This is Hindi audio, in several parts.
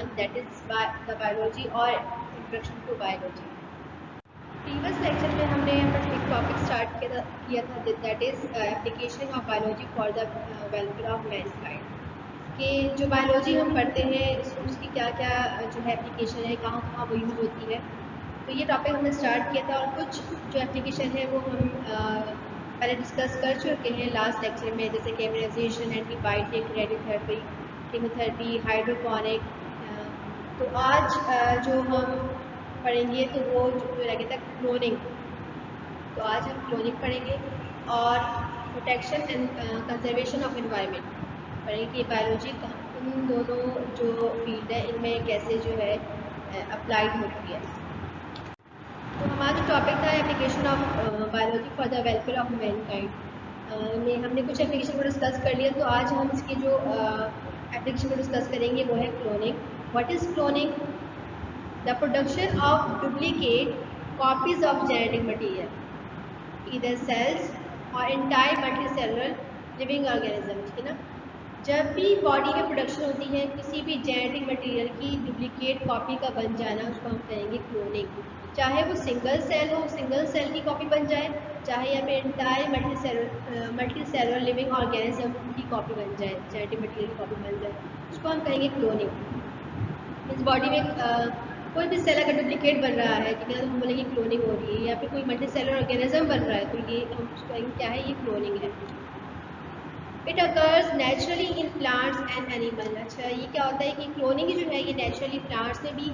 1 that is the biology or introduction to biology. Previous lecture में हमने एक टॉपिक स्टार्ट किया था that is application of biology for the welfare of Mankind कि जो बायोलॉजी हम पढ़ते हैं उसकी क्या क्या जो है एप्लीकेशन है, कहाँ कहाँ वो यूज़ होती है। तो ये टॉपिक हमने स्टार्ट किया था और कुछ जो एप्लीकेशन है वो हम पहले डिस्कस कर चुके हैं लास्ट लेक्चर में, जैसे कि immunisation, antibiotic, radiotherapy, chemotherapy, hydroponic. तो आज जो हम पढ़ेंगे तो वो जो रह गया था क्लोनिंग। तो आज हम क्लोनिंग पढ़ेंगे और protection and conservation of environment पढ़ेंगे कि बायोलॉजी इन दोनों जो फील्ड है इनमें कैसे जो है अप्लाइड होती है। तो हमारा जो टॉपिक था application of biology for the welfare of Mankind में हमने कुछ एप्लीकेशन को डिस्कस कर लिया। तो आज हम इसकी जो एप्लीकेशन को डिस्कस करेंगे वो है cloning. What is cloning? The production of duplicate copies of genetic material, either cells और एंटायर मल्टीसेलुलर लिविंग ऑर्गेनिज्म। ठीक है ना, जब भी बॉडी में प्रोडक्शन होती है किसी भी जेनेटिक मटेरियल की डुप्लीकेट कॉपी का बन जाना, उसको हम कहेंगे क्लोनिंग। चाहे वो सिंगल सेल हो, सिंगल सेल की कॉपी बन जाए, चाहे या फिर एंटायर मल्टीसेलुलर लिविंग ऑर्गेनिज्म की कॉपी बन जाए, जेनेटिक मटेरियल की कॉपी बन जाए, उसको हम कहेंगे क्लोनिंग। इस बॉडी में कोई भी सेल अगर डुप्लीकेट बन रहा है, ठीक है, तो हम बोलेंगे क्लोनिंग हो रही है। या फिर कोई मल्टीसेलुलर ऑर्गेनिज्म बन रहा है तो ये हम उसको कहेंगे क्या है, ये क्लोनिंग है। It occurs naturally in plants and animal. अच्छा, ये क्या होता है कि क्लोनिंग जो है ये नेचुरली प्लांट्स में भी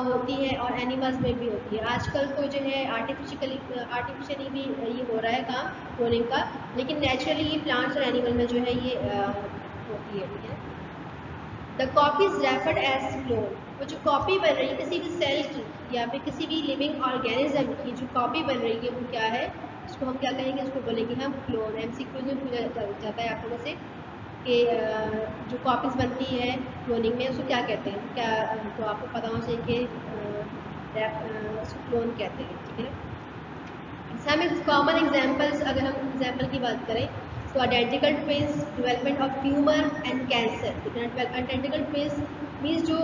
होती है और एनिमल्स में भी होती है। आजकल तो जो है आर्टिफिशियली भी ये हो रहा है काम क्लोनिंग का, लेकिन नेचुरली ये प्लांट्स और एनिमल में जो है ये होती है। ठीक है, the copy is referred as clone. वो जो कॉपी बन रही है किसी भी सेल की या फिर किसी भी लिविंग ऑर्गेनिज्म की जो कॉपी बन रही है वो क्या है, उसको हम क्या कहेंगे, उसको बोलेंगे हम क्लोन। एमसीक्यू में पूछा जाता है आप लोगों से कि जो कॉपीज बनती है क्लोनिंग में उसको क्या कहते हैं, क्या तो आपको पता होना चाहिए कि उसको क्लोन कहते हैं। ठीक है ना, हम कॉमन एग्जांपल्स अगर हम एग्जांपल की बात करें तो identical twins, development of tumour and cancer. ठीक है ना, आइडेंटिकल ट्विंस मीन्स जो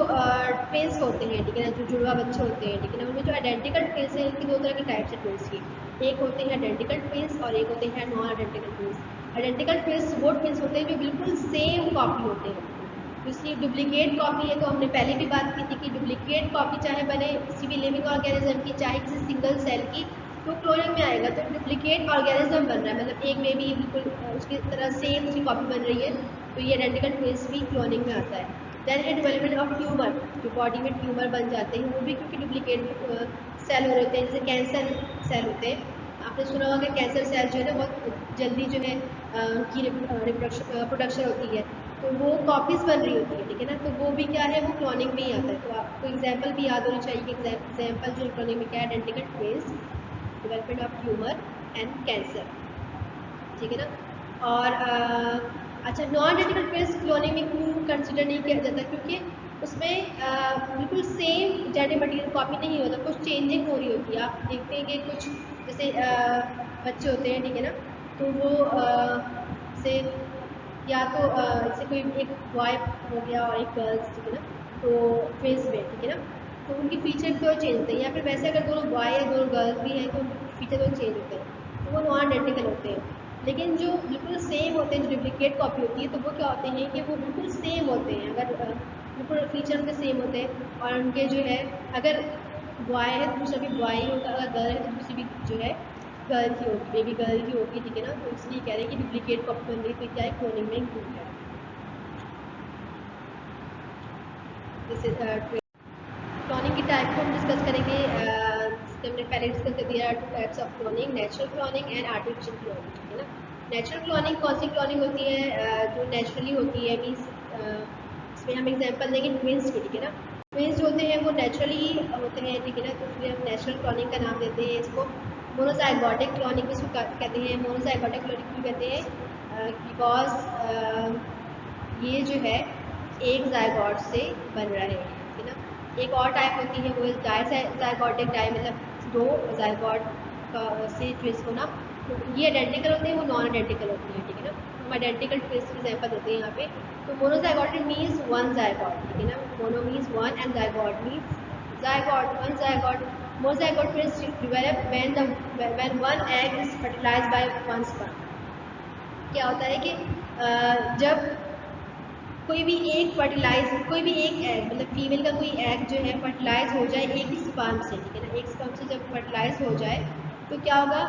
ट्विंस होते हैं, ठीक है ना, जो जुड़वा बच्चे होते हैं, ठीक है ना, उनमें जो आइडेंटिकल ट्विंस है इनकी दो तरह के टाइप्स है ट्विंस की। एक होते हैं आइडेंटिकल ट्विंस और एक होते हैं non identical twins. Identical twins वो ट्विंस होते हैं जो बिल्कुल सेम कॉपी होते हैं। इसलिए डुप्लीकेट कॉपी है तो हमने पहले भी बात की थी कि डुप्लीकेट कॉपी चाहे बने किसी भी लिविंग ऑर्गेनिज्म की, चाहे किसी सिंगल सेल की, तो क्लोनिंग में आएगा। तो डुप्लीकेट ऑर्गेनिज्म बन रहा है, मतलब एक में भी बिल्कुल उसकी तरह सेम उसकी कॉपी बन रही है, तो ये आइडेंटिकल ट्विंस भी क्लोनिंग में आता है। देन है डेवलपमेंट ऑफ ट्यूमर, जो बॉडी में ट्यूमर बन जाते हैं वो भी क्योंकि डुप्लीकेट सेल हो रहे होते हैं, जैसे कैंसर सेल होते हैं। आपने सुना होगा कि कैंसर सेल जो है बहुत जल्दी जो है उनकी प्रोडक्शन होती है, तो वो कॉपीज बन रही होती है। ठीक है ना, तो वो भी क्या है, वो क्लोनिंग में ही आता है। तो आपको एग्जांपल भी याद होनी चाहिए कि एग्जांपल जो क्लोनिंग में क्या है, identical twins, development of tumour and cancer. ठीक है ना, और अच्छा, नॉन आइडेंटिकल ट्विंस क्लोनिंग में क्यों कंसिडर नहीं किया जाता, क्योंकि उसमें बिल्कुल सेम जेनेटिक मटेरियल कॉपी नहीं होता, कुछ चेंजिंग हो रही होती है। आप देखते हैं कि कुछ जैसे बच्चे होते हैं, ठीक है ना, तो वो से या तो जैसे कोई एक बॉय हो गया और एक गर्ल्स, ठीक है ना, तो ट्विंस में, ठीक है ना, तो उनके फीचर तो चेंज होते हैं। या फिर वैसे अगर दोनों बॉय या दोनों गर्ल्स भी हैं तो उनके फीचर तो चेंज होते हैं, तो वो नॉन आइडेंटिकल होते हैं। लेकिन जो बिल्कुल सेम होते हैं, जो डुप्लीकेट कॉपी होती है, तो वो क्या होते हैं कि वो बिल्कुल सेम होते हैं। अगर बिल्कुल फीचर उनके सेम होते हैं और उनके जो है, अगर बॉय है तो दूसरा भी बॉय ही होगा, अगर गर्ल है तो दूसरी भी जो है गर्ल की होगी, बेबी गर्ल की होगी। ठीक है ना, तो इसलिए कह रहे हैं कि डुप्लीकेट कॉपी बन रही तो क्या है, क्लोनिंग में इंक्लूड है। जैसे क्लोनिंग की टाइप को हम डिस्कस करेंगे। हमने पहले डिस्कस कर दिया two types of cloning, natural cloning and artificial cloning. ठीक है ना, नेचुरल क्लोनिंग कौन सी क्लोनिंग होती है, जो नेचुरली होती है, मीन्स इसमें हम एग्जांपल देंगे ट्विंस की। ठीक है ना, ट्विंस जो होते हैं वो नेचुरली होते हैं, ठीक है ना, तो इसलिए हम नेचुरल क्लोनिंग का नाम देते हैं इसको। मोनोजाइगोटिक क्लोनिंग भी इसको कहते हैं। मोनोजाइगोटिक क्लोनिंग क्यों कहते हैं, बिकॉज ये जो है एक जायगोट से बन रहे हैं। ठीक है ना, एक और टाइप होती है वो डाइजाइगोटिक टाइप, मतलब दो जायगोट का से ट्विंस होना, तो ये आइडेंटिकल होते हैं, वो नॉन आइडेंटिकल होती है। ठीक है ना, हम आइडेंटिकल ट्विन्स की एग्जांपल देते हैं यहाँ पे। तो मोनोजाइगोट मीन्स वन जाइगोट, ठीक है ना, mono means one and zygote means zygote, one zygote. Monozygote twins develop when one egg is fertilized by one sperm। क्या होता है कि जब कोई भी एक एग मतलब फीमेल का कोई एग जो है फर्टिलाइज हो जाए एक ही स्पर्म से, ठीक है ना, एक स्पर्म से जब फर्टिलाइज हो जाए तो क्या होगा,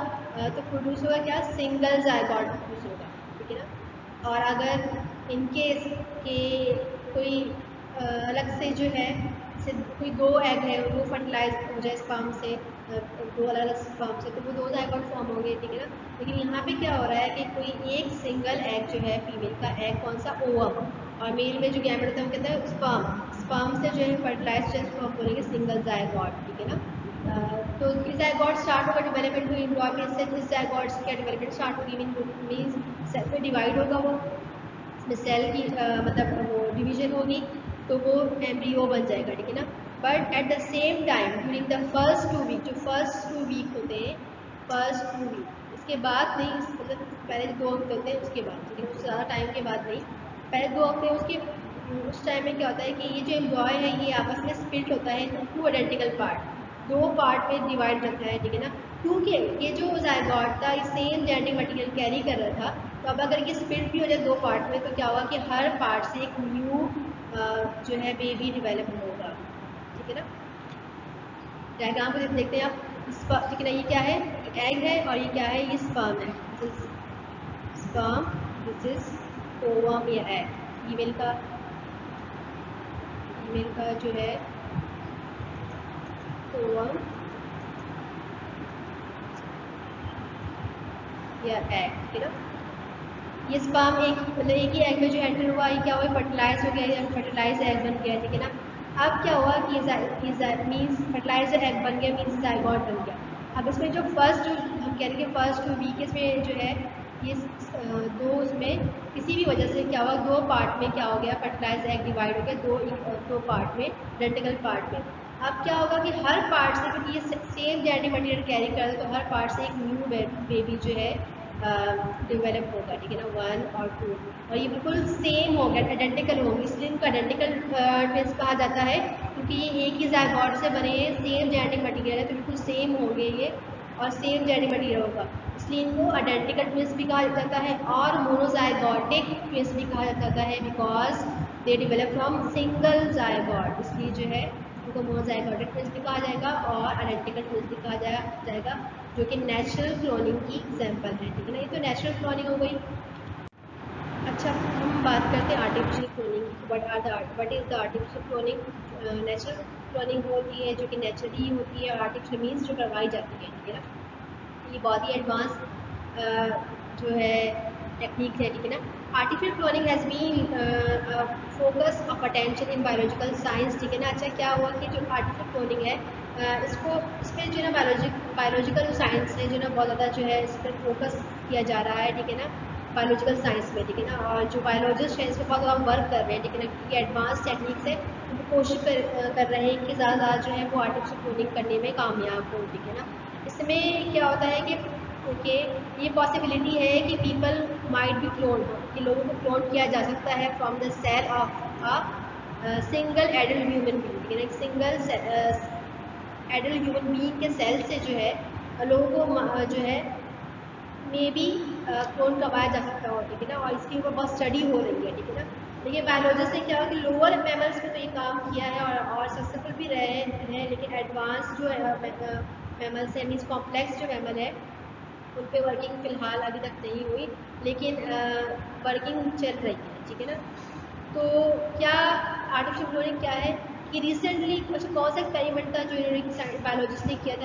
तो प्रोड्यूस होगा क्या, सिंगल जाइगोट प्रोड्यूस होगा, ठीक है ना। और अगर इनकेस के कोई अलग से जो है, जैसे कोई दो एग है वो फर्टिलाइज हो जाए स्पर्म से, दो अलग अलग स्पर्म से, तो वो दो जाइगोट फॉर्म होंगे, ठीक है ना। लेकिन यहाँ पे क्या हो रहा है कि कोई एक सिंगल एग जो है फीमेल का एग, कौन सा, ओवम, और मेल में जो गैमेट होता है वो कहते हैं स्पर्म से जो है फर्टिलाइज सेल्स फॉर्म करेंगे सिंगल जाइगोट, ठीक है ना। तो इस जाइगोट स्टार्ट होगा डेवलपमेंट टू एम्ब्रियो, इससे इस जाइगोट की डेवलपमेंट स्टार्ट होगी, मींस सेल में डिवाइड होगा वो, इसमें सेल की मतलब वो डिवीजन होगी, तो वो एम्ब्रियो बन जाएगा, ठीक है ना। But at the same time during the first 2 week, जो फर्स्ट 2 वीक होते हैं, फर्स्ट 2 वीक, इसके बाद नहीं, मतलब पहले 2 हफ्ते होते हैं उसके बाद, ठीक है, उससे ज़्यादा टाइम के बाद नहीं, पहले 2 हफ्ते उसके उस टाइम में क्या होता है कि ये जो एम्ब्रॉय है ये आपस में स्प्लिट होता है इन 2 आइडेंटिकल पार्ट, 2 पार्ट में डिवाइड होता है, ठीक है ना। क्योंकि ये जो जाइगोट था सेम जेनेटिक मटेरियल कैरी कर रहा था, तो अब अगर ये स्प्लिट भी हो जाए 2 पार्ट में तो क्या होगा कि हर पार्ट से एक न्यू जो है बेबी डेवलप होगा, ठीक है ना। डायग्राम को देखते हैं आप, ठीक है ना, ये क्या है, एग है, और ये क्या है, ये स्पर्म है, this is sperm, this is ovum या एग, फीमेल का जो है ओवम या एग, ठीक है ना। ये स्पर्म मतलब एक ही एग में जो एंटर हुआ, ये क्या हुआ, फर्टिलाइज हो गया, फर्टिलाइज एग बन गया, ठीक है ना। अब क्या हुआ कि मीन्स फर्टिलाइज एग बन गया, मीन्स जाइगोट बन गया। अब इसमें जो फर्स्ट, हम कह रहे हैं फर्स्ट 2 वीक, इसमें जो है ये दो, उसमें किसी भी वजह से क्या हुआ, 2 पार्ट में क्या हो गया, फर्टिलाइज एग डिवाइड हो गया 2 पार्ट में, आइडेंटिकल पार्ट में। अब क्या होगा कि हर पार्ट से, क्योंकि ये सेम जेनेटिक मटेरियल कैरी कर रहा है, तो हर पार्ट से एक न्यू बेबी जो है डेवलप होगा, ठीक है ना, 1 और 2, और ये बिल्कुल सेम हो गया, आइडेंटिकल होंगे, इसलिए इनको आइडेंटिकल ट्विन्स कहा जाता है, क्योंकि ये एक ही जाइगोट से बने हैं, सेम जेनेटिक मटेरियल है, तो बिल्कुल सेम होंगे ये, और सेम जेनेटिक मटेरियल होगा, इसलिए इनको आइडेंटिकल ट्विन्स भी कहा जाता है, और मोनोजाइगोटिक ट्विन्स भी कहा जाता है, because they develop from single zygote, इसलिए जो है उनको मोनोजाइगोटिक ट्विन्स भी कहा जाएगा और आइडेंटिकल ट्विन्स भी कहा जाएगा, जो कि नेचुरल क्लोनिंग की एग्जाम्पल है, ठीक है ना। ये तो नेचुरल क्लोनिंग हो गई। अच्छा, हम बात करते हैं आर्टिफिशियल क्लोनिंग की। What is the artificial cloning. Natural cloning होती है जो कि नेचुरली होती है, और आर्टिफिशियल मीन्स जो करवाई जाती है, ठीक है ना। ये बहुत ही एडवांस जो है टेक्निक है, ठीक है ना। Artificial cloning has been focus of attention in biological science, ठीक है ना। अच्छा, क्या हुआ कि जो आर्टिफिशियल क्लोनिंग है इस पर जो है ना बायोलॉजिकल साइंस है जो ना बहुत ज़्यादा जो है इस पर फोकस किया जा रहा है, ठीक है ना, बायोलॉजिकल साइंस में, ठीक है ना। और जो बायोलॉजिस्ट हैं इस पर बहुत ज़्यादा वर्क कर रहे हैं, ठीक है ना, क्योंकि एडवांस टेक्निक से उनको कोशिश कर रहे हैं कि ज़्यादा जो है वो आर्टिफिशियल क्लोनिंग करने में कामयाब हो, ठीक है ना। इसमें क्या होता है कि ओके, ये पॉसिबिलिटी है कि पीपल माइट बी क्लोन, कि लोगों को क्लोन किया जा सकता है from the cell of a single adult human being, ठीक है ना। एक सिंगल एडल्ट ह्यूमन बीइंग के सेल से जो है लोगों को जो है मे बी क्लोन करवाया जा सकता हो, ठीक है ना, और इसके ऊपर बहुत स्टडी हो रही है, ठीक है ना। देखिए बायोलॉजिस्ट ने क्या हो कि लोअर मैमल्स में तो ये काम किया है और सक्सेसफुल भी रहे हैं, लेकिन एडवांस जो मैमल्स है, मीन्स कॉम्प्लेक्स जो मैमल है, उन पर वर्किंग फिलहाल अभी तक नहीं हुई, लेकिन वर्किंग चल रही है, ठीक है ना। तो क्या आर्टिफिशियल क्लोनिंग क्या है कि रिसेंटली कुछ कौन सा एक्सपेरिमेंट था जो इन्होंने बायोलॉजिस्ट ने किया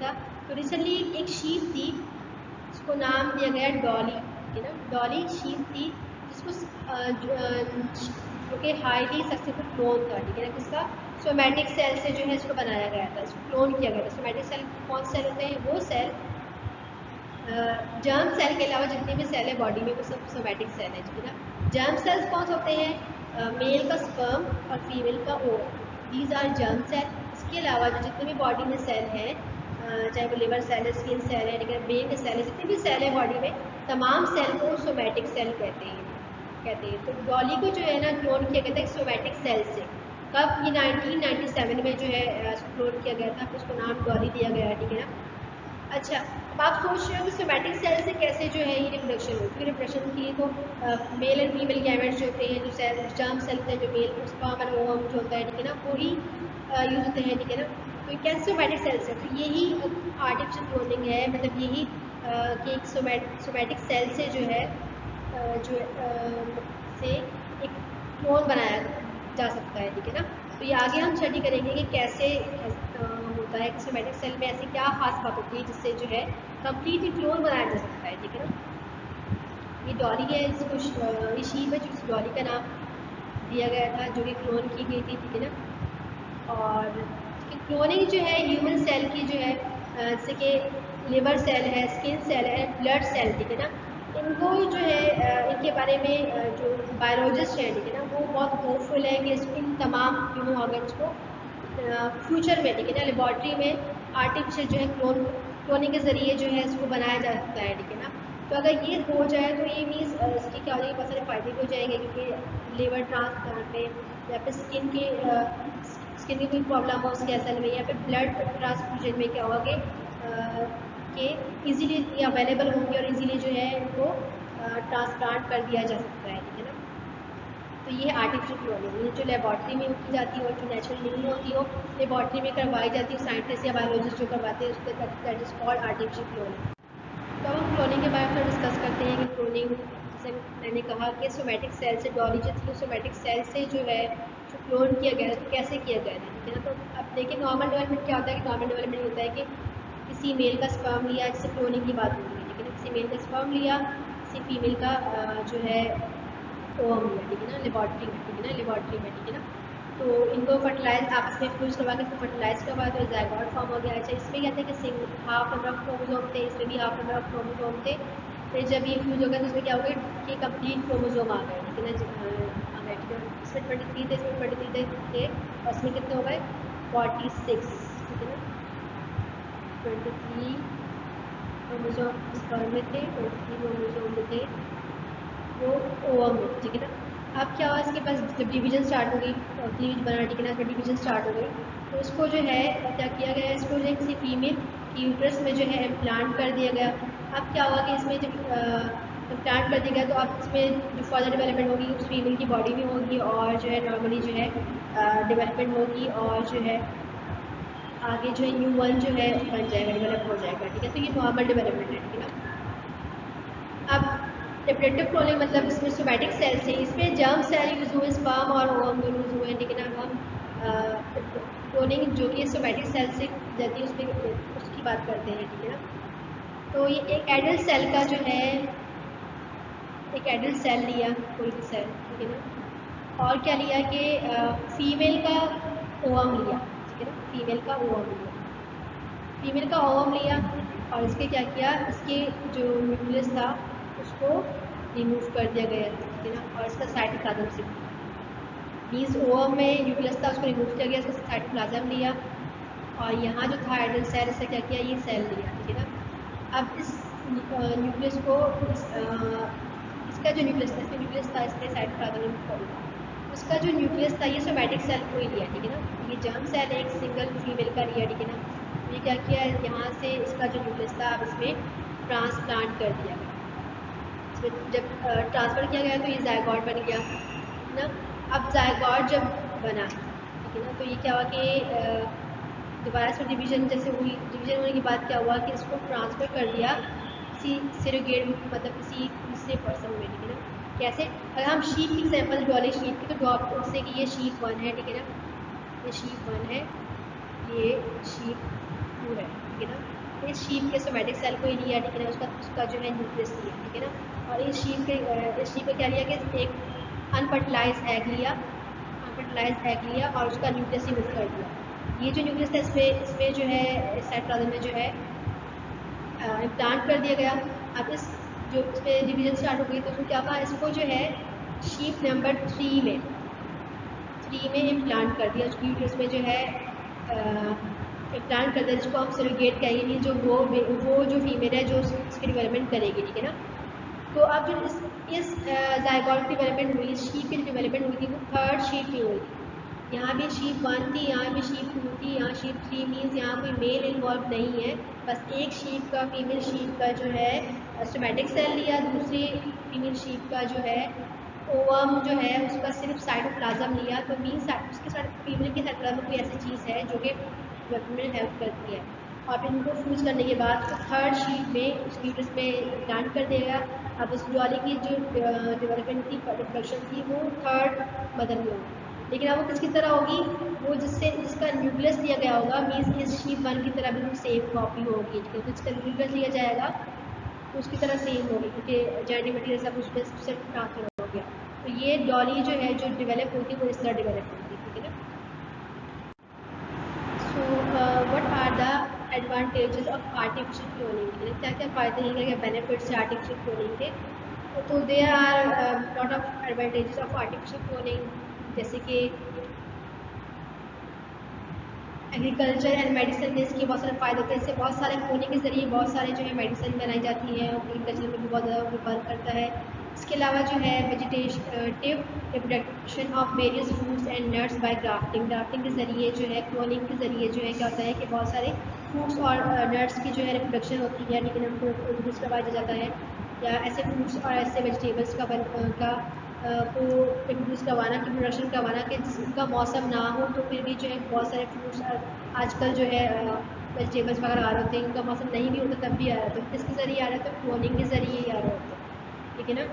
था। तो रिसेंटली एक शीप थी, उसको नाम दिया गया डॉली, ठीक है ना। डॉली शीप थी जिसको जो कि हाईली सक्सेसफुल क्लोन था, ठीक है ना, किसका, सोमैटिक सेल से जो है इसको बनाया गया था, इसको क्लोन किया गया था। सोमैटिक सेल कौन से सेल होते हैं, वो सेल जर्म सेल के अलावा जितने भी सेल है बॉडी में वो सब सोमैटिक सेल है, ठीक है ना। जर्म सेल्स कौन से होते हैं, मेल का स्पर्म और फीमेल का ovum, these are germ cell. इसके अलावा जो जितने भी बॉडी में सेल हैं, चाहे वो लिवर सेल है, स्किन सेल है, ठीक है, ब्रेन के सेल है, जितने भी सेल है बॉडी में, तमाम सेल को सोमैटिक सेल कहते हैं। तो डॉली को जो है ना क्लोन किया गया था एक सोमैटिक सेल से। कब? ये 1997 में जो है क्लोन किया गया था, उसको नाम डॉली दिया गया है, ठीक है ना। अच्छा, अब आप सोच रहे हो कि सोमैटिक सेल से कैसे जो है ये रिप्रोडक्शन होती है। रिप्रोडक्शन के लिए तो मेल एंड फीमेल गैमेट्स जो होते हैं, जो सेल जर्म सेल होते हैं, जो मेल स्पर्म एंड ओवम जो होता है, ठीक है ना, वो ही यूज होते हैं, ठीक है ना। तो कैसे सोमैटिक सेल से, तो यही आर्टिफिशियल क्लोनिंग है, मतलब यही कि एक सोमैटिक सेल से जो है जो से एक क्लोन बनाया जा सकता है, ठीक है ना। तो ये आगे हम स्टडी करेंगे कि कैसे होता है कि सोमैटिक सेल में ऐसी क्या खास बात होती है जिससे जो है कंप्लीटली क्लोन बनाया जा सकता है, ठीक है ना। ये डॉली है, इसको ये शीप है जिस डॉली का नाम दिया गया था, जो कि क्लोन की गई थी, ठीक है ना। और क्लोनिंग जो है ह्यूमन सेल की जो है जैसे कि लिवर सेल है, स्किन सेल है, ब्लड सेल, ठीक है ना, इनको जो है इनके बारे में जो बायोलॉजिस्ट है, ठीक है ना, वो बहुत होपफुल है कि इन तमाम ह्यूमन ऑर्गन्स को फ्यूचर में, ठीक है ना, लेबॉर्ट्री में आर्टिफिशियल जो है क्लोनिंग के ज़रिए जो है इसको बनाया जा सकता है, ठीक है ना। तो अगर ये हो जाए तो ये मीन्स इसकी क्या हो जाएगी, बहुत सारे फ़ायदे भी हो जाएंगे, क्योंकि लिवर ट्रांसप्लांट में या फिर स्किन की कोई प्रॉब्लम हो उसके असल में, या फिर ब्लड ट्रांसफ्यूजन में क्या होगा कि इजीली अवेलेबल होंगे और इजीली जो है इनको ट्रांसप्लांट कर दिया जा सकता है, ठीक है ना। तो ये आर्टिफिशियल क्लोनिंग, ये जो लेबॉर्ट्री में की जाती है और जो नेचुरल नहीं होती हो, लेबॉर्ट्री में करवाई जाती है, साइंटिस्ट या बायोलॉजिस्ट जो करवाते हैं उसके, that is called artificial cloning. तो हम क्लोनिंग के बारे में डिस्कस करते हैं कि क्लोनिंग, जैसे मैंने कहा कि सोमैटिक सेल से डॉली जो थी, सोमैटिक सेल से जो है जो क्लोन किया गया है तो कैसे किया गया है, ठीक है ना। तो अब देखिए नॉर्मल डेवलपमेंट क्या होता है कि नॉर्मल डेवलपमेंट होता है कि किसी मेल का स्पर्म लिया, जिससे क्लोनिंग की बात होती है, ठीक है ना, किसी मेल का स्पर्म लिया, किसी फीमेल का जो है ओवम लिया, ठीक है ना, लेबॉर्ट्री में, ठीक है ना, लेबॉर्ट्री में, ठीक है ना। तो इनको फर्टिलाइज आपस में फ्यूज करवा के फर्टिलाइज करवा तो ज़ायगोट फॉर्म हो गया। अच्छा, इसमें क्या था कि हाफ नंबर ऑफ क्रोमोसोम थे, इसमें भी हाफ नंबर ऑफ क्रोमोसोम थे। फिर जब ये फ्यूज हो गया तो इसमें क्या हो गया कि कंप्लीट क्रोमोसोम आ गए, ठीक है ना, आ गए, ठीक है। इसमें 23 थे, इसमें 23 थे, और इसमें कितने हो गए 46, ठीक है ना। 23 क्रोमोसोम स्पर्म में थे, 23 क्रोमोसोम में थे वो ओवम में, ठीक है ना। अब क्या हुआ, इसके पास जब डिवीजन स्टार्ट हो गई, क्लीवेज बना, ठीक है ना, फिर डिवीजन स्टार्ट हो गई, तो इसको जो है क्या किया गया, इसको जो है किसी फीमेल की यूट्रस में जो है इम्प्लांट कर दिया गया। अब क्या हुआ कि इसमें जब इम्प्लांट कर दिया गया तो अब इसमें जो फर्दर डेवलपमेंट होगी उस फीमेल की बॉडी में होगी, और जो है नॉर्मली जो है डेवलपमेंट होगी, और जो है आगे जो है न्यू वन जो है बन जाएगा, डेवलप हो जाएगा, ठीक है। तो ये नॉर्मल डेवलपमेंट है, ठीक है ना। अब रिप्रोडक्टिव क्लोनिंग मतलब इसमें सोमैटिक सेल्स है, इसमें जर्म सेल यूज हुए, स्पर्म और ओवम दोनों यूज हुए हैं, ठीक है ना। हम क्लोनिंग जो कि सोमैटिक सेल से जाती है उसमें उसकी बात करते हैं, ठीक है ना। तो ये एक एडल्ट सेल का जो है, एक एडल्ट सेल लिया, कोई भी सेल, ठीक है ना, और क्या लिया कि फीमेल का ओवम लिया, ठीक है ना, फीमेल का ओवम लिया, फीमेल का ओवम लिया, और इसके क्या किया, इसके जो न्यूक्लियस था उसको रिमूव कर दिया गया, ठीक है ना, और इसका साइटोप्लाज्म से मीन्स ओवम में न्यूक्लियस था उसको रिमूव किया गया, इसका साइटोप्लाज्म लिया, और यहाँ जो था एडल्ट सेल, इससे क्या किया, ये सेल लिया, ठीक है ना। अब इस न्यूक्लियस को इसका जो न्यूक्लियस था, इसमें न्यूक्लियस था, इसने साइटोप्लाज्म रिमूव कर दिया, उसका जो न्यूक्लियस था ये सोमैटिक सेल को ही लिया, ठीक है ना। ये जर्म सेल एक सिंगल फीमेल का लिया, ठीक है ना। ये क्या किया, यहाँ से इसका जो न्यूक्लियस था अब इसमें ट्रांसप्लांट कर दिया गया, इसमें जब ट्रांसफ़र किया गया तो ये ज़ायगॉट बन गया, ठीक है ना। अब ज़ायगॉट जब बना, ठीक है ना, तो ये क्या हुआ कि दोबारा से डिवीज़न जैसे हुई, डिवीज़न होने के बाद क्या हुआ कि इसको ट्रांसफ़र कर दिया किसी सरोगेट, मतलब किसी दूसरे पर्सन में, ठीक है ना। कैसे, अगर हम शीप की एग्जांपल डॉली शीप की, तो डॉग से कि ये शीप 1 है, ठीक है ना, ये शीप 1 है, ये शीप 2 है, ठीक है ना। इस शीप के सोमैटिक सेल को ही लिया, ठीक है ना, उसका जो है न्यूक्लियस लिया, ठीक है ना। और इस शीप का क्या लिया कि एक अनफर्टिलाइज एग लिया, अनफर्टिलाइज एग लिया और उसका न्यूक्लियस रिमूव कर दिया। ये जो न्यूक्लियस था इसमें जो है साइटोप्लाज्म में जो है इम्प्लांट कर दिया गया। अब इस जो इस पर डिवीजन स्टार्ट हो गई तो उसमें क्या कहा, इसको जो है शीप नंबर 3 में इम्प्लांट कर दिया, उसकी यूट्रस में जो है इम्प्लांट कर दिया, जिसको हम सरोगेट कहेंगे, जो वो जो फीमेल है जो इसकी डेवलपमेंट करेगी, ठीक है ना। तो अब जो इस जायगोट की डेवलपमेंट हुई, शीप की डेवलपमेंट हुई थी, वो थर्ड शीप में हुई थी। यहाँ भी शीप 1 थी, यहाँ भी शीप 2 थी, यहाँ शीप 3 मीन्स यहाँ कोई मेल इन्वॉल्व नहीं है। बस एक शीप का, फीमेल शीप का जो है सोमैटिक सेल लिया, दूसरी फीमेल शीप का जो है ओवम जो है उसका सिर्फ साइटोप्लाज्म लिया। तो मीन्स उसके साथ फीमेल के साइटोप्लाज्म कोई ऐसी चीज़ है जो कि डेवलपमेंट में हेल्प करती है। और इनको फ्यूज करने के बाद थर्ड शीट में उस यूट्रस में प्लांट कर देगा। अब उस जॉली की जो डेवलपमेंट थी, रिप्रोडक्शन थी, वो थर्ड मदर में होगी। लेकिन अब वो किसकी तरह होगी? वो जिसका न्यूक्लियस लिया गया होगा, मीन्स इस शीप 1 की तरह बिल्कुल सेम कॉपी होगी। ठीक है, तो जिसका न्यूक्लियस लिया जाएगा तो उसकी तरह सेम होगी, क्योंकि जेनेटिक मटीरियल सब उसमें से ट्रांसफर हो गया। तो ये डॉली जो है, जो डेवलप होती है, वो इस तरह डेवलप होती है। ठीक है ना। So what are the advantages of artificial cloning? क्या क्या फ़ायदे हैं, क्या क्या बेनिफिट्स हैं आर्टिफिशियल क्लोनिंग के? तो there are lot of advantages of artificial cloning, जैसे कि एग्रीकल्चर एंड मेडिसिन में इसके बहुत सारे फ़ायदे होते हैं। इससे बहुत सारे क्लोनिंग के ज़रिए बहुत सारे जो है मेडिसिन बनाई जाती है, और एग्रीकल्चर में भी बहुत ज़्यादा वर्क करता है। इसके अलावा जो है vegetative reproduction of various fruits and nuts by grafting. Grafting के ज़रिए जो है, क्लोनिंग के ज़रिए जो है क्या होता है कि बहुत सारे फ्रूट्स और नट्स की जो है रिप्रोडक्शन होती है, लेकिन उनको प्रोड्यूस करवाया जाता है। या ऐसे फ्रूट्स और ऐसे वेजिटेबल्स को इंट्रोड्यूस करवाना, की प्रोडक्शन करवाना कि जिसका मौसम ना हो, तो फिर भी जो है बहुत सारे फ्रूट्स आजकल जो है वेजिटेबल्स वगैरह आ रहे होते हैं, उनका मौसम नहीं भी होता तब भी आ रहे होते हैं। किसके ज़रिए आ रहे होते हैं? क्लोनिंग के ज़रिए ही आ रहे होते हैं। ठीक है ना।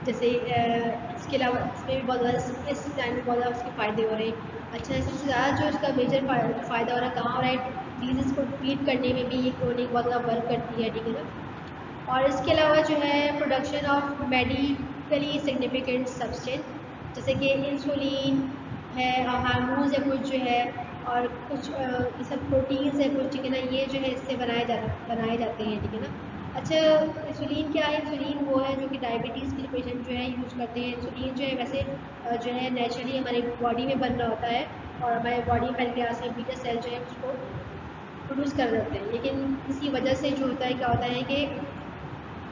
जैसे इसके अलावा इसमें भी बहुत ज़्यादा, इस टाइम में बहुत ज़्यादा उसके फ़ायदे हो रहे हैं। अच्छा, सबसे ज़्यादा जो इसका मेजर फ़ायदा हो रहा है कहाँ हो रहा है? डिजीज़ को ट्रीट करने में भी ये क्लोनिंग बहुत ज़्यादा वर्क करती है। ठीक है ना। और इसके अलावा जो है production of medically significant substance, जैसे कि इंसुलिन है, हार्मोन्स है कुछ जो है, और कुछ ये सब प्रोटीन्स है कुछ। ठीक है ना। ये जो है इससे बनाए जाते हैं। ठीक है ना। अच्छा, इंसुलिन क्या है? इंसुलिन वो है जो कि डायबिटीज़ के पेशेंट जो है यूज़ करते हैं। इंसुलिन जो है वैसे जो है नेचुरली हमारी बॉडी में बन रहा होता है, और हमारे बॉडी में पैनक्रियास में बीटा सेल जो है उसको प्रोड्यूस कर देते हैं। लेकिन किसी वजह से जो होता है, क्या होता है कि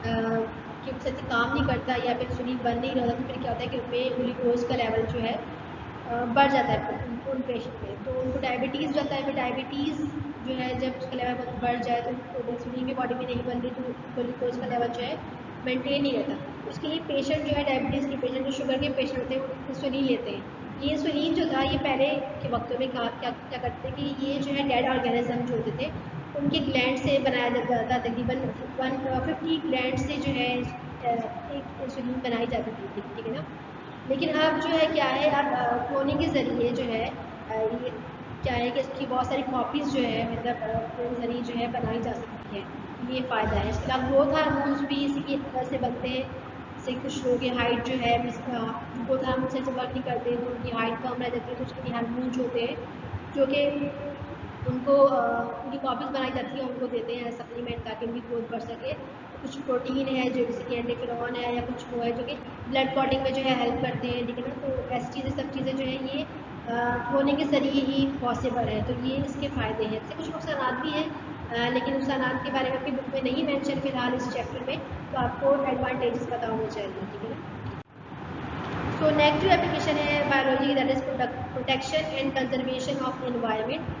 कि सही से काम नहीं करता, या फिर इंसुलिन बन नहीं रहा, तो फिर क्या होता है कि उनमें ग्लूकोज का लेवल जो है बढ़ जाता है उन पेशेंट में। तो उनको डायबिटीज़ जाता है। फिर डायबिटीज़ जो है जब उसका लेवल बढ़ जाए, तो इंसुलिन भी बॉडी में नहीं बन रही, तो ग्लूकोज का लेवल जो है मेंटेन नहीं रहता। तो उसके लिए पेशेंट जो है, डायबिटीज़ के पेशेंट, जो शुगर के पेशेंट होते हैं, वो इंसुलिन लेते हैं। ये इंसुलिन जो था, ये पहले के वक्तों में क्या क्या करते थे कि ये जो है डेड ऑर्गेनिज्म जो होते थे, उनके ग्लैंड से बनाया जाता था। तकरीबन 150 ग्लैंड से जो है एक इंसुलिन बनाई जाती थी। ठीक है ना। लेकिन अब जो है क्या है, अब क्लोनिंग के ज़रिए जो है ये क्या है कि इसकी बहुत सारी कॉपीज़ जो है, मतलब क्लोन के ज़रिए जो है बनाई जा सकती है। ये फ़ायदा है। इसके अलावा ग्रोथ हार्मोन्स भी इसी की वजह से बनते हैं। जैसे कुछ लोगों की हाइट जो है ग्रोथ हार्मोन से वर्क नहीं करते, तो उनकी हाइट कम रह जाती है, तो उसके लिए हार्मोन जो होते हैं, जो कि उनको उनकी कॉपीज़ बनाई जाती है, उनको देते हैं सप्लीमेंट, ताकि उनकी ग्रोथ बढ़ सके। तो कुछ प्रोटीन है जो जैसे कि एंटीफिरॉन है, या कुछ वो है जो कि ब्लड क्लॉटिंग में जो है हेल्प करते हैं। ठीक है ना। तो ऐसी चीज़ें, सब चीज़ें जो है ये होने के ज़रिए ही पॉसिबल है। तो ये इसके फ़ायदे हैं। इससे कुछ नुकसानात भी हैं, लेकिन नुकसानात के बारे में आपकी बुक में नहीं मेंशन फिलहाल इस चैप्टर में, तो आपको एडवांटेजेस पता होने चाहिए। ठीक है ना। सो नेक्स्ट जो एप्लीकेशन है biology, that is protection and conservation of environment.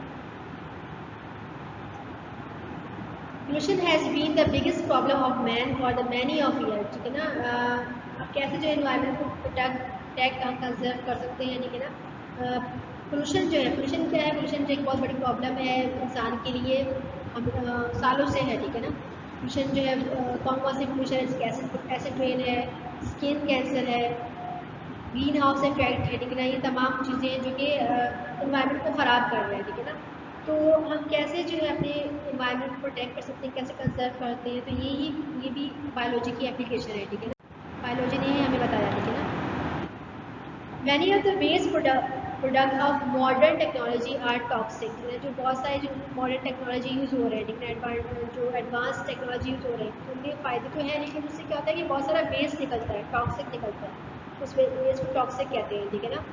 Pollution has been the biggest problem of man for the many of years। ठीक है ना। अब कैसे जो एनवायरनमेंट को प्रोटेक्ट हम कंजर्व कर सकते हैं। ठीक है ना। पोल्यूशन जो है, पोल्यूशन क्या है? पोल्यूशन जो एक बहुत बड़ी प्रॉब्लम है इंसान के लिए, हम सालों से है। ठीक है ना। पोल्यूशन जो है कौन कौन सी पोल्यूशन है? एसिड रेन है, स्किन कैंसर है, ग्रीन हाउस इफेक्ट है। ठीक है ना। ये तमाम चीज़ें जो कि इन्वायरमेंट को ख़राब कर रहे हैं। ठीक है ना। तो हम कैसे जो है अपने इन्वायरमेंट को प्रोटेक्ट कर सकते हैं, कैसे कंजर्व करते हैं? तो ये भी बायोलॉजी की एप्लीकेशन है। ठीक है ना। बायोलॉजी ने ही हमें बताया। ठीक है ना। Many of the waste product of modern technology are toxic. जो बहुत सारे जो मॉडर्न टेक्नोलॉजी यूज़ हो रहे हैं, ठीक है, जो एडवांस टेक्नोलॉजी यूज़ हो रहे हैं, तो उनके फ़ायदे तो हैं, लेकिन उससे क्या होता है कि बहुत सारा वेस्ट निकलता है, टॉक्सिक निकलता है। उस वेस्ट को टॉक्सिक कहते हैं। ठीक है ना।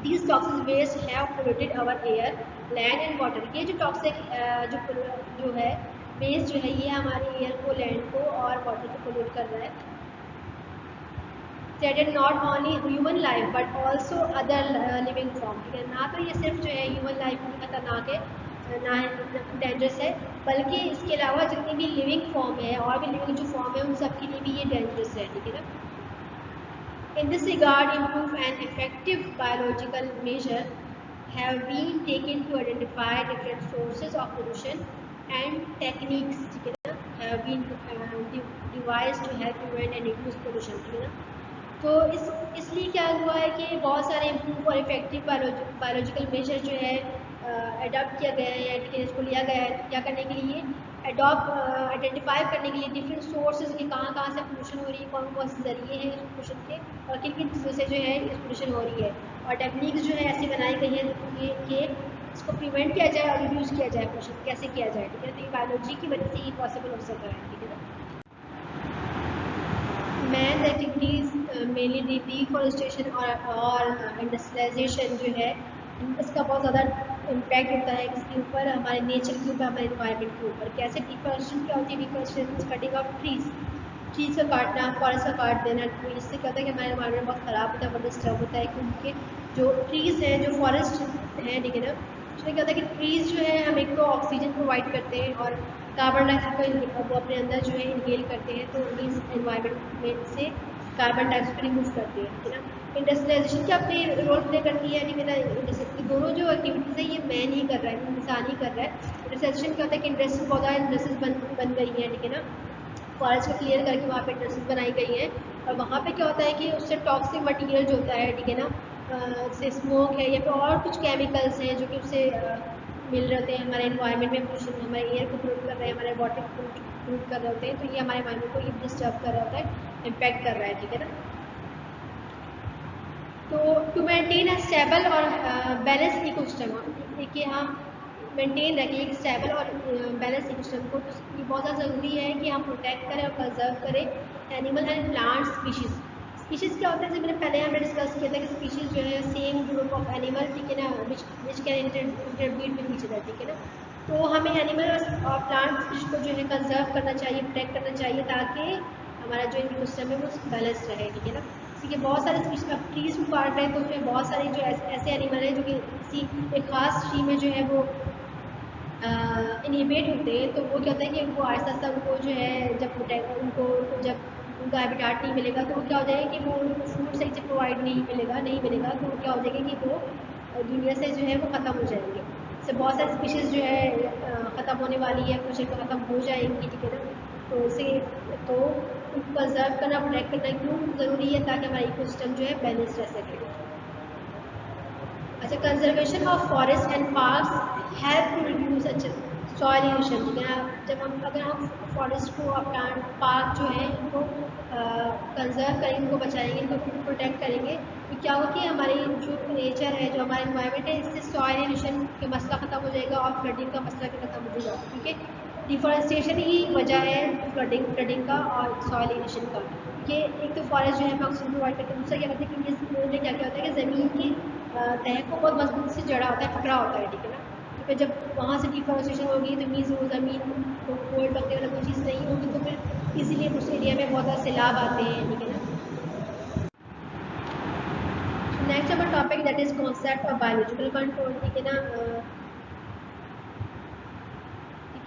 These toxic waste have polluted our air, land and water। ये जो टॉक्सिक जो है वेस्ट जो है ये हमारे एयर को, लैंड को और वाटर को पोल्यूट कर रहा है। Threaten not only human life but also other living form, ठीक है। ना तो ये सिर्फ जो है ह्यूमन लाइफ की खतरनाक है, ना डेंजरस है, बल्कि इसके अलावा जितनी भी लिविंग फॉर्म है और भी लिविंग जो फॉर्म है उन सब के लिए भी ये डेंजरस है, ठीक है ना। In this regard, improved and effective biological measures have been taken to identify different sources of pollution and techniques, ठीक है ना, have been devised to help prevent and reduce pollution, ठीक है ना। तो इसलिए क्या हुआ है कि बहुत सारे इम्प्रूव और इफेक्टिव बायोलॉजिकल मेजर जो है अडॉप्ट किया गया है, ठीक है, इसको लिया गया है क्या करने के लिए, आइडेंटिफाई करने के लिए डिफरेंट सोर्सेज की कहाँ से पोल्यूशन हो रही है, कौन कौन से जरिए हैं इस पोल्यूशन के और किन किन चीज़ों से जो है इस पोल्यूशन हो रही है, और टेक्निक्स जो है ऐसी बनाई गई है कि इसको प्रिवेंट किया जाए और रिड्यूस किया जाए, पोल्यूशन कैसे किया जाए, ठीक है। तो ये बायोलॉजी की वजह से ही पॉसिबल हो सकता है, ठीक है ना। मैन एक्टिविटीज़ मेनली डिफॉरेस्टेशन और इंडस्ट्रियलाइजेशन जो है इसका बहुत ज़्यादा इम्पैक्ट होता है किसके ऊपर, हमारे नेचर के ऊपर, हमारे इन्वायरमेंट के ऊपर। कैसे डिफॉरेस्टेशन क्या होती है, डिफॉरेस्टेशन कटिंग ऑफ ट्रीज़ का काटना, फॉरेस्ट का काट देना, तो इससे क्या होता है कि हमारा इन्वायरमेंट बहुत ख़राब होता है, बहुत डिस्टर्ब होता है, क्योंकि जो ट्रीज़ हैं, जो फॉरेस्ट हैं, ठीक है ना, उसमें क्या होता है कि ट्रीज़ जो है हमें को ऑक्सीजन प्रोवाइड करते हैं और कार्बन डाइऑक्साइड को वो अपने अंदर जो है इनहेल करते हैं, तो मीन्स एनवायरनमेंट से कार्बन डाइऑक्साइड रिमूव करते हैं, ठीक है ना। इंडस्ट्रियलाइजेशन क्या अपनी रोल प्ले करती है, ठीक है ना। दोनों जो एक्टिविटीज़ है ये मैन ही कर रहा है, इंसान ही कर रहा है। इंडस्ट्रियलाइजेशन क्या होता है कि इंडस्ट्री बहुत ज़्यादा इंडस्ट्रीज बन गई है, ठीक है ना। फॉरेस्ट को क्लियर करके वहाँ पे इंडस्ट्रीज बनाई गई हैं और वहाँ पे क्या होता है कि उससे टॉक्सिक मटेरियल जो होता है, ठीक है ना, जैसे स्मोक है या फिर और कुछ केमिकल्स हैं जो कि उससे मिल रहे होते हैं हमारे इन्वायरमेंट में, पोल्यूशन हमारे एयर को पोल्यूट कर रहे हैं, हमारे वाटर को पोल्यूट कर रहे होते हैं, तो ये हमारे इन्वायरमेंट को ये डिस्टर्ब कर रहा होता है, इम्पैक्ट कर रहा है, ठीक है ना। तो टू मेंटेन अ स्टेबल और बैलेंस इकोसिस्टम, देखिए हम मेंटेन रखें एक स्टेबल और बैलेंस इकोसिस्टम को, तो ये बहुत ज़्यादा ज़रूरी है कि हम प्रोटेक्ट करें और कंजर्व करें एनिमल एंड प्लांट स्पीशीज़ क्या होता है, जैसे मैंने पहले हमने डिस्कस किया था कि स्पीशीज़ जो है सेम ग्रुप ऑफ एनिमल, ठीक है ना, which can interbreed with each other, ठीक है ना। तो हमें एनिमल और प्लांट स्पीशीज़ को जो है कंजर्व करना चाहिए, प्रोटेक्ट करना चाहिए, ताकि हमारा जो इकोसिस्टम है वो बैलेंस रहे, ठीक है ना। ठीक है, बहुत सारे स्पीशीज अब ट्रीज को काट रहे हैं तो उसमें बहुत सारे जो ऐसे एनिमल हैं जो कि किसी एक खास ट्री में जो है वो इनहिबिट होते हैं, तो वो क्या होता है कि वो आहिस्ता आहिस्ता उनको जो है जब प्रोटेक्ट उनको जब उनका हैबिटाट नहीं मिलेगा तो वो क्या हो जाएगा कि वो उनको फूड सही से प्रोवाइड नहीं मिलेगा तो क्या हो जाएगा कि वो दुनिया से जो है वो ख़त्म हो जाएंगे। इससे बहुत सारी स्पीशीज़ जो है ख़त्म होने वाली है, कुछ ख़त्म हो जाएंगी, ठीक है ना। तो इसे तो उनको कंजर्व करना, प्रोटेक्ट करना क्यों ज़रूरी है, ताकि हमारा इकोसिस्टम जो है बैलेंस रह सके। अच्छा, conservation of forest and parks help to reduce soil erosion, ठीक है। जब हम अगर हम फॉरेस्ट को प्लांट पार्क जो है इनको कंजर्व करेंगे, इनको बचाएंगे, इनको प्रोटेक्ट करेंगे, तो क्या होगा कि हमारी जो नेचर है, जो हमारा इन्वायरमेंट है, इससे सॉइल इरोशन का मसला ख़त्म हो जाएगा और फ्लडिंग का मसला भी ख़त्म हो जाएगा, ठीक है। डिफॉरेस्टेशन ही वजह है फ्लडिंग का और सॉइल इरोशन का, कि एक तो फॉरेस्ट जो है ऑक्सीजन प्रोवाइड करते हैं, दूसरा क्या करते हैं कि इसमें क्या होता है कि ज़मीन की तह को बहुत मजबूत से जड़ा होता है, पकड़ा होता है, ठीक है ना। तो फिर जब वहाँ से डिफॉरेस्टेशन होगी तो मीन्स वो ज़मीन को होल्ड करने वाला कोई चीज़ नहीं होगी, तो फिर इसीलिए उस एरिया में बहुत ज़्यादा सैलाब आते हैं, ठीक है ना। नेक्स्ट हमारा topic that is concept of biological control, ठीक है ना।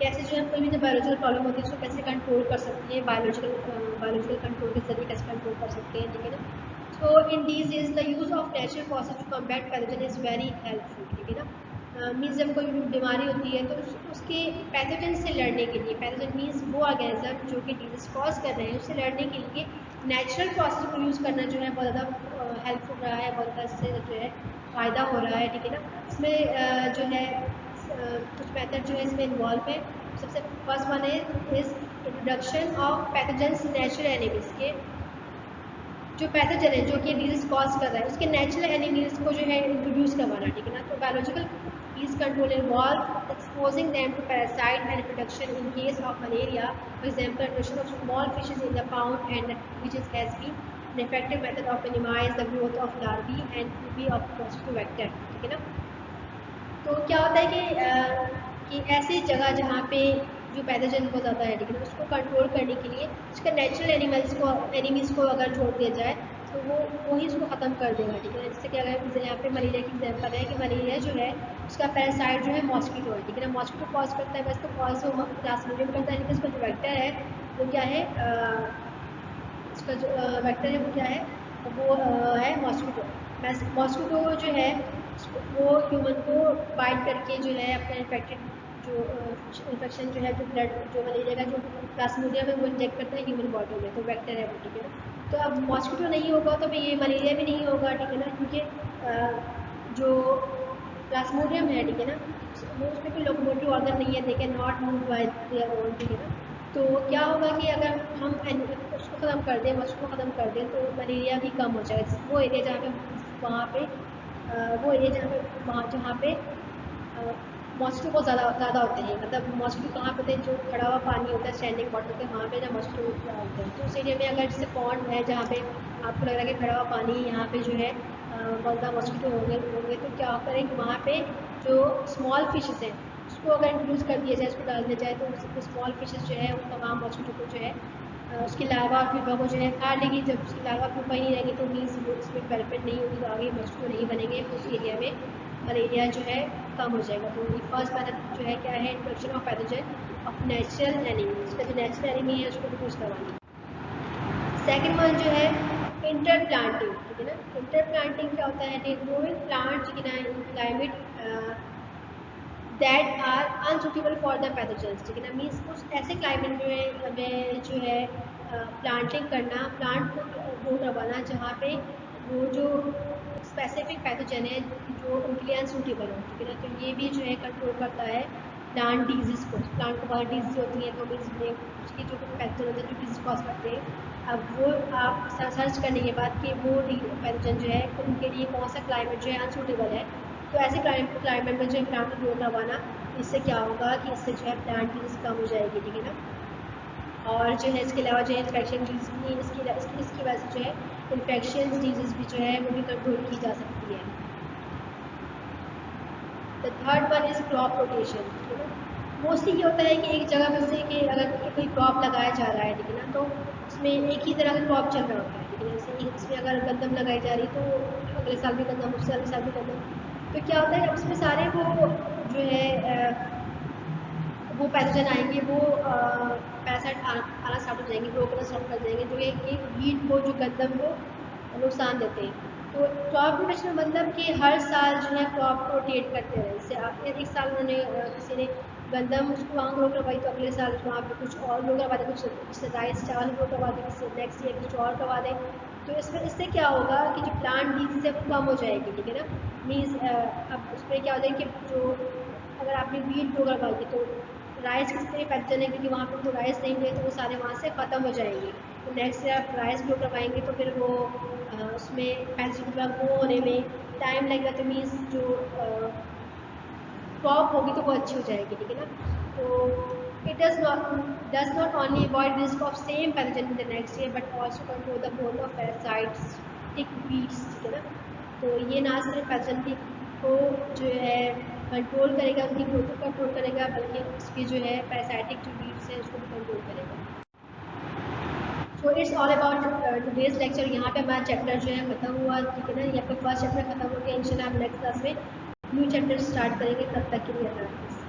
कैसे जो है कोई भी जो बायोलॉजिकल प्रॉब्लम होती है उसको कैसे कंट्रोल कर सकते हैं, बायोलॉजिकल कंट्रोल के जरिए कैसे कंट्रोल कर सकते हैं, ठीक है ना। So in these is the use of natural process to combat pathogen is very helpful, ठीक है ना। मीन्स जब कोई बीमारी होती है तो उसके पैथोजन से लड़ने के लिए, पैथोजन मीन्स वो ऑर्गेनिज्म जो कि डिजीज कॉज कर रहे हैं, उससे लड़ने के लिए नेचुरल प्रोसेस को यूज़ करना जो है बहुत ज़्यादा हेल्पफुल रहा है, बहुत ज़्यादा इससे जो है फ़ायदा हो रहा है, ठीक है ना। इसमें जो है कुछ मेथड जो है इसमें इन्वॉल्व है। सबसे first one is introduction of pathogens natural animals के, जो पैथोजन है जो कि डिजीज कॉज कर रहा है उसके नेचुरल एनिमल्स को जो है इंट्रोड्यूस करवाना, ठीक है ना। तो biological disease control involve exposing them to parasite and production in case of malaria, for example introduction of small fishes in the pond and which has been an effective method of minimize the growth of larvae and pupae of mosquito vector, ठीक है ना। तो क्या होता है कि ऐसी जगह जहाँ पे जो पैथोजन बहुत ज़्यादा है, ठीक है ना, उसको कंट्रोल करने के लिए उसका नेचुरल एनिमीज़ को अगर छोड़ दिया जाए तो वो ही उसको ख़त्म कर देगा, ठीक है ना। जैसे कि अगर यहाँ पे मलेरिया की एग्जाम्पल है कि मलेरिया जो है उसका पैरासाइट जो है मॉस्किटो है, ठीक है ना। मॉस्किटो कॉज करता है, वैसे तो कॉज वो प्लाज्मोडियम करता है, लेकिन उसका जो वेक्टर है वो क्या है, उसका जो वेक्टर है वो क्या है, वो है मॉस्किटो। मॉस्किटो जो है वो ह्यूमन को बाइट करके जो है अपना इन्फेक्टेड जो इन्फेक्शन जो है, जो ब्लड जो मलेरिया का जो प्लाज्मोडियम है वो इंजेक्ट करता है ह्यूमन बॉडी में, तो वेक्टर है वो, ठीक है ना। तो अब मॉस्किटो नहीं होगा तो ये मलेरिया भी नहीं होगा, ठीक है ना, क्योंकि जो प्लाज्मोडियम है, ठीक है ना, वो उसमें कोई लोकोमोटिव ऑर्गन नहीं है, they can not move by their own, ठीक है ना। तो क्या होगा कि अगर हम उसको ख़त्म कर दें, मस्को को ख़त्म कर दें, तो मलेरिया भी कम हो जाएगा। वो एरिया जहाँ पे वहाँ पे वो एरिया जहाँ पे मॉस्किटो बहुत ज़्यादा होते हैं, मतलब मॉस्किटो कहाँ पे होते हैं, जो खड़ा हुआ पानी होता है, स्टैंडिंग वाटर होता है, वहाँ पे ना मॉस्किटो होते हैं। तो उस एरिया में अगर जैसे पॉन्ड है जहाँ पे आपको लग रहा है कि खड़ा हुआ पानी यहाँ पे जो है बहुत ज़्यादा मॉस्किटो होंगे, तो क्या करें कि वहाँ पे जो स्मॉल फिशेस हैं उसको अगर इंट्रोड्यूस कर दिया जाए, उसको डाल दिया जाए, तो उसको स्मॉल फिशेस जो है वो तमाम मॉस्किटो को जो है उसकी लार्वा प्यूपा को जो है खा लेगी। जब उसकी लार्वा प्यूपा ही नहीं रहेगी तो मीन्स उसमें डेवलपमेंट नहीं होगी, तो आगे मॉस्किटो नहीं बनेंगे, उस एरिया में मलेरिया जो है कम हो जाएगा। तो ये फर्स्ट मेथड जो है क्या है, introduction of pathogen of natural enemy, उसका जो नेचुरल एनिमी है उसको रिड्यूस करवाना। सेकेंड वन जो है इंटर प्लांटिंग, ठीक है ना। इंटर प्लांटिंग क्या होता है, growing plant in climate that are unsuitable for the pathogens, ठीक है ना। मीन्स कुछ ऐसे क्लाइमेट में जो है प्लांटिंग करना, प्लांट को ग्रो करवाना जहाँ पे वो जो स्पेसिफिक पैथोजन है जो उनके लिए अनसूटेबल हो, ठीक है ना। तो ये भी जो है कंट्रोल करता है प्लांट डिजीज़ को। प्लांट को बहुत डिजीज होती है, तो मीन्स उसकी जो पैथोजन होते हैं जो डिजीज कॉज करते हैं, अब वो आप सर्च करने के बाद कि वो पैथोजन जो है उनके लिए कौन सा क्लाइमेट जो है अनसूटेबल है, तो ऐसे क्लाइमेट में जो है प्लांट को ग्रो करवाना, इससे क्या होगा कि इससे जो है प्लांट डिजीज कम हो जाएगी, ठीक है ना। और जो है इसके अलावा जो है इन्फेक्शन डिजीज भी इसकी वजह से जो है इन्फेक्शन डिजीज भी जो है वो भी कंट्रोल की जा सकती है। The third one is crop rotation, ठीक है ना। मोस्टली ये होता है कि एक जगह पर से कि अगर कोई क्रॉप लगाया जा रहा है, ठीक है ना, तो उसमें एक ही तरह का क्रॉप चल रहा होता है, ठीक है। जैसे इसमें अगर गंदम लगाई जा रही तो अगले साल भी गंदम, उससे अगले साल भी गंदम, तो क्या होता है कि उसमें सारे वो जो है वो पैथोजन आएंगे, वो पैरासाइट आना स्टार्ट हो जाएंगे, ग्रो करना स्टार्ट कर जाएंगे, जो एक वीट को, जो गंदम को नुकसान देते हैं। तो क्रॉप रोटेशन का मतलब कि हर साल जो है क्रॉप को रोटेट करते रहे। जैसे एक साल उन्होंने किसी ने गंदम उसको वहाँ ग्रो करवाई, तो अगले साल वहाँ पे कुछ और ग्रो करवा दे, कुछ राइस चावल ग्रो करवा दे, किसी नेक्स्ट ईयर कुछ और करवा दे। तो इससे क्या होगा कि जो प्लांट डिजीज है वो कम हो जाएगी, ठीक है ना। मीन्स अब उसमें क्या हो जाएगी कि जो अगर आपने वीट ग्रो करवाई है तो राइस किसी तरह पैथोजन है, क्योंकि वहाँ पर तो राइस नहीं हुए तो वो सारे वहाँ से ख़त्म हो जाएंगे। तो नेक्स्ट ईयर आप राइस ग्रो करवाएंगे तो फिर वो उसमें पैथोजन पूरा ग्रो होने में टाइम लगेगा, तो मीन्स जो क्रॉप होगी तो वो अच्छी हो जाएगी, ठीक है ना। तो it does not only avoid risk of same pathogen in the next year but also control the growth of parasites tick weeds, ठीक है ना। तो ये ना सिर्फ पैथोजन को जो है कंट्रोल करेगा, उनकी ग्रोथ को कंट्रोल करेगा, बल्कि उसकी जो है पैरासाइटिक जो वीड्स है उसको भी कंट्रोल करेगा। So it's all about today's lecture. यहाँ पे हमारा चैप्टर जो है खत्म हुआ, ठीक है ना। यहाँ पे फर्स्ट चैप्टर खत्म हो गया, इंशाल्लाह हम नेक्स्ट क्लास में न्यू चैप्टर स्टार्ट करेंगे। तब तक के लिए अल्लाह हाफ़िज़।